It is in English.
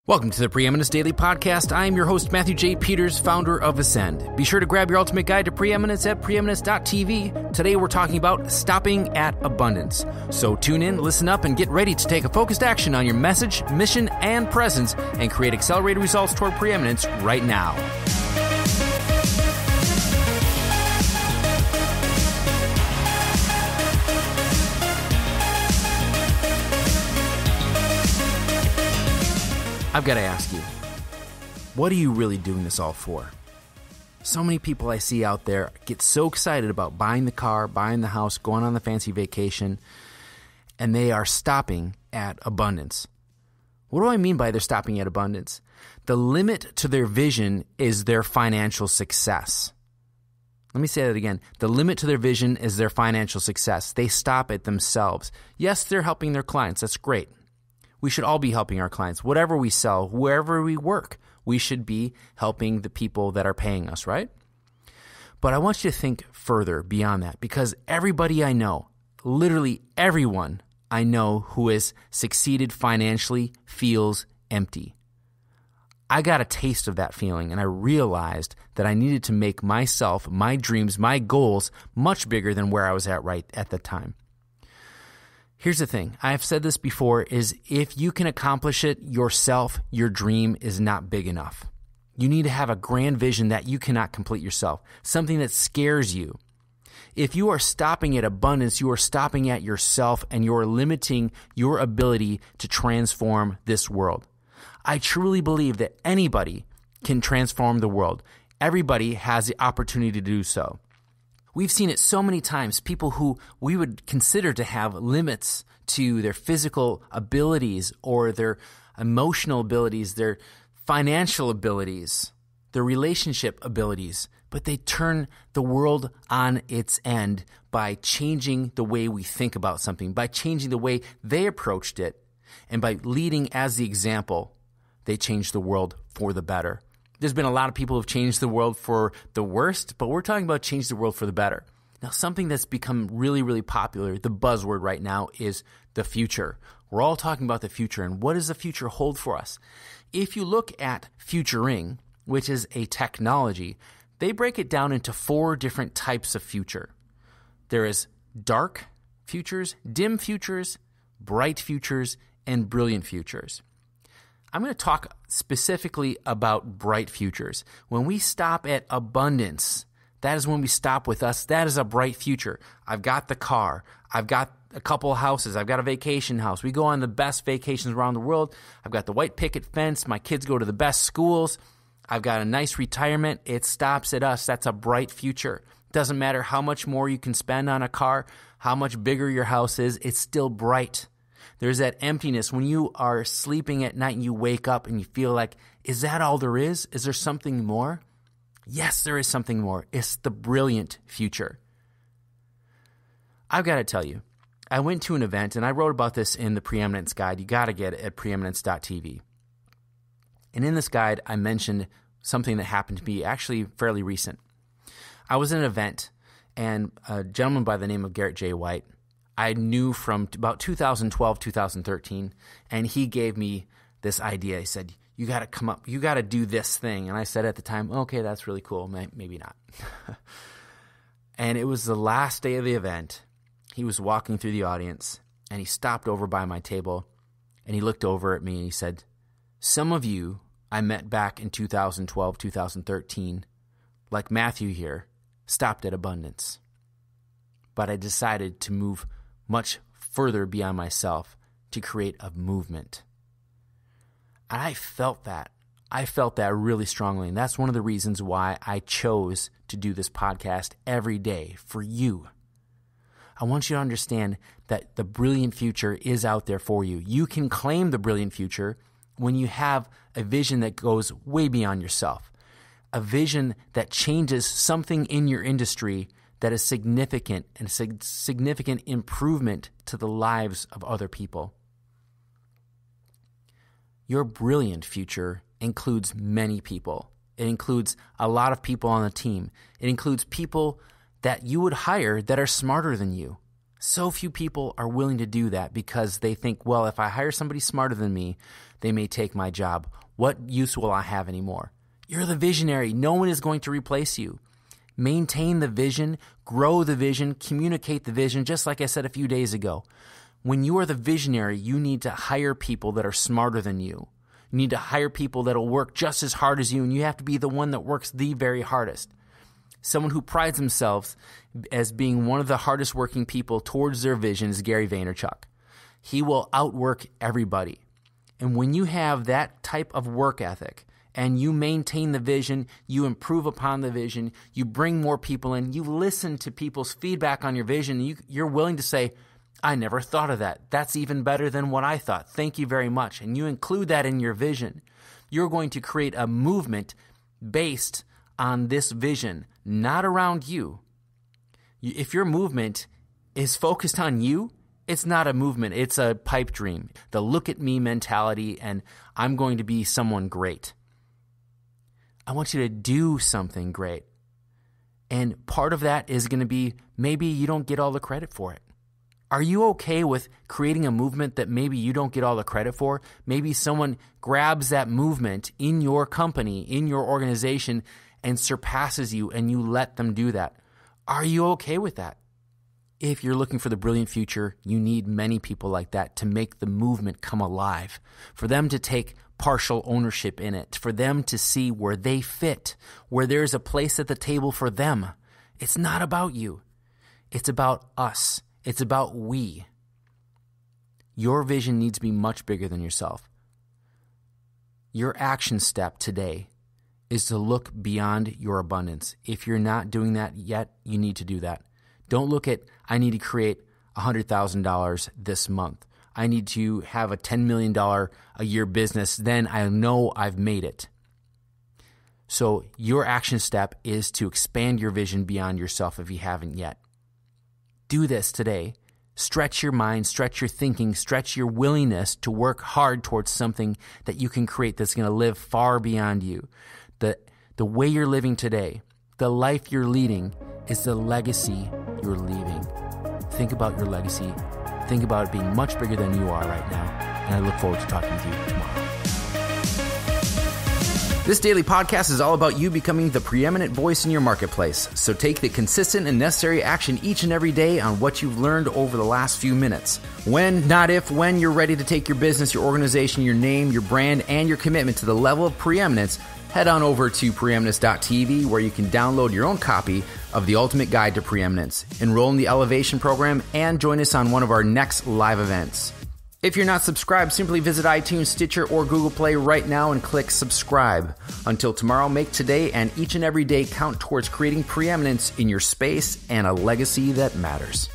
Welcome to the Preeminence Daily Podcast. I am your host, Matthew J. Peters, founder of Ascend. Be sure to grab your ultimate guide to preeminence at preeminence.tv. Today we're talking about stopping at abundance. So tune in, listen up, and get ready to take a focused action on your message, mission, and presence and create accelerated results toward preeminence right now. I've got to ask you, what are you really doing this all for? So many people I see out there get so excited about buying the car, buying the house, going on the fancy vacation, and they are stopping at abundance. What do I mean by they're stopping at abundance? The limit to their vision is their financial success. Let me say that again. The limit to their vision is their financial success. They stop at themselves. Yes, they're helping their clients. That's great. We should all be helping our clients. Whatever we sell, wherever we work, we should be helping the people that are paying us, right? But I want you to think further beyond that, because everybody I know, literally everyone I know who has succeeded financially feels empty. I got a taste of that feeling, and I realized that I needed to make myself, my dreams, my goals much bigger than where I was at right at the time. Here's the thing. I've said this before, is if you can accomplish it yourself, your dream is not big enough. You need to have a grand vision that you cannot complete yourself, something that scares you. If you are stopping at abundance, you are stopping at yourself and you're limiting your ability to transform this world. I truly believe that anybody can transform the world. Everybody has the opportunity to do so. We've seen it so many times, people who we would consider to have limits to their physical abilities or their emotional abilities, their financial abilities, their relationship abilities, but they turn the world on its end by changing the way we think about something, by changing the way they approached it, and by leading as the example, they changed the world for the better. There's been a lot of people who have changed the world for the worst, but we're talking about change the world for the better. Now, something that's become really, really popular, the buzzword right now, is the future. We're all talking about the future, and what does the future hold for us? If you look at futuring, which is a technology, they break it down into 4 different types of future. There is dark futures, dim futures, bright futures, and brilliant futures. I'm going to talk specifically about bright futures. When we stop at abundance, that is when we stop with us. That is a bright future. I've got the car. I've got a couple of houses. I've got a vacation house. We go on the best vacations around the world. I've got the white picket fence. My kids go to the best schools. I've got a nice retirement. It stops at us. That's a bright future. Doesn't matter how much more you can spend on a car, how much bigger your house is, it's still bright. There's that emptiness when you are sleeping at night and you wake up and you feel like, is that all there is? Is there something more? Yes, there is something more. It's the brilliant future. I've got to tell you, I went to an event and I wrote about this in the Preeminence guide. You got to get it at preeminence.tv. And in this guide, I mentioned something that happened to me actually fairly recent. I was at an event and a gentleman by the name of Garrett J. White, I knew from about 2012, 2013, and he gave me this idea. He said, you got to come up, you got to do this thing. And I said at the time, okay, that's really cool. Maybe not. And it was the last day of the event. He was walking through the audience, and he stopped over by my table, and he looked over at me, and he said, some of you I met back in 2012, 2013, like Matthew here, stopped at abundance. But I decided to move much further beyond myself to create a movement. And I felt that. I felt that really strongly. And that's one of the reasons why I chose to do this podcast every day for you. I want you to understand that the brilliant future is out there for you. You can claim the brilliant future when you have a vision that goes way beyond yourself, a vision that changes something in your industry that is significant and a significant improvement to the lives of other people. Your brilliant future includes many people. It includes a lot of people on the team. It includes people that you would hire that are smarter than you, So few people are willing to do that because they think, well, if I hire somebody smarter than me, they may take my job. What use will I have anymore? You're the visionary. No one is going to replace you. Maintain the vision, grow the vision, communicate the vision, just like I said a few days ago. When you are the visionary, you need to hire people that are smarter than you. You need to hire people that will work just as hard as you, and you have to be the one that works the very hardest. Someone who prides themselves as being one of the hardest working people towards their vision is Gary Vaynerchuk. He will outwork everybody. And when you have that type of work ethic and you maintain the vision, you improve upon the vision, you bring more people in, you listen to people's feedback on your vision, you're willing to say, I never thought of that. That's even better than what I thought. Thank you very much. And you include that in your vision. You're going to create a movement based on this vision, not around you. If your movement is focused on you, it's not a movement. It's a pipe dream. The look at me mentality and I'm going to be someone great. I want you to do something great. And part of that is going to be maybe you don't get all the credit for it. Are you okay with creating a movement that maybe you don't get all the credit for? Maybe someone grabs that movement in your company, in your organization, and surpasses you, and you let them do that. Are you okay with that? If you're looking for the brilliant future, you need many people like that to make the movement come alive, for them to take partial ownership in it, for them to see where they fit, where there's a place at the table for them. It's not about you. It's about us. It's about we. Your vision needs to be much bigger than yourself. Your action step today is to look beyond your abundance. If you're not doing that yet, you need to do that. Don't look at, I need to create $100,000 this month. I need to have a $10 million a year business. Then I know I've made it. So your action step is to expand your vision beyond yourself if you haven't yet. Do this today. Stretch your mind, stretch your thinking, stretch your willingness to work hard towards something that you can create that's going to live far beyond you. The way you're living today, the life you're leading, is the legacy you're leaving. Think about your legacy. Think about it being much bigger than you are right now. And I look forward to talking with you tomorrow. This daily podcast is all about you becoming the preeminent voice in your marketplace. So take the consistent and necessary action each and every day on what you've learned over the last few minutes. When, not if, when you're ready to take your business, your organization, your name, your brand, and your commitment to the level of preeminence, head on over to preeminence.tv where you can download your own copy of the Ultimate Guide to Preeminence, enroll in the Elevation program, and join us on one of our next live events. If you're not subscribed, simply visit iTunes, Stitcher, or Google Play right now and click subscribe. Until tomorrow, make today and each and every day count towards creating preeminence in your space and a legacy that matters.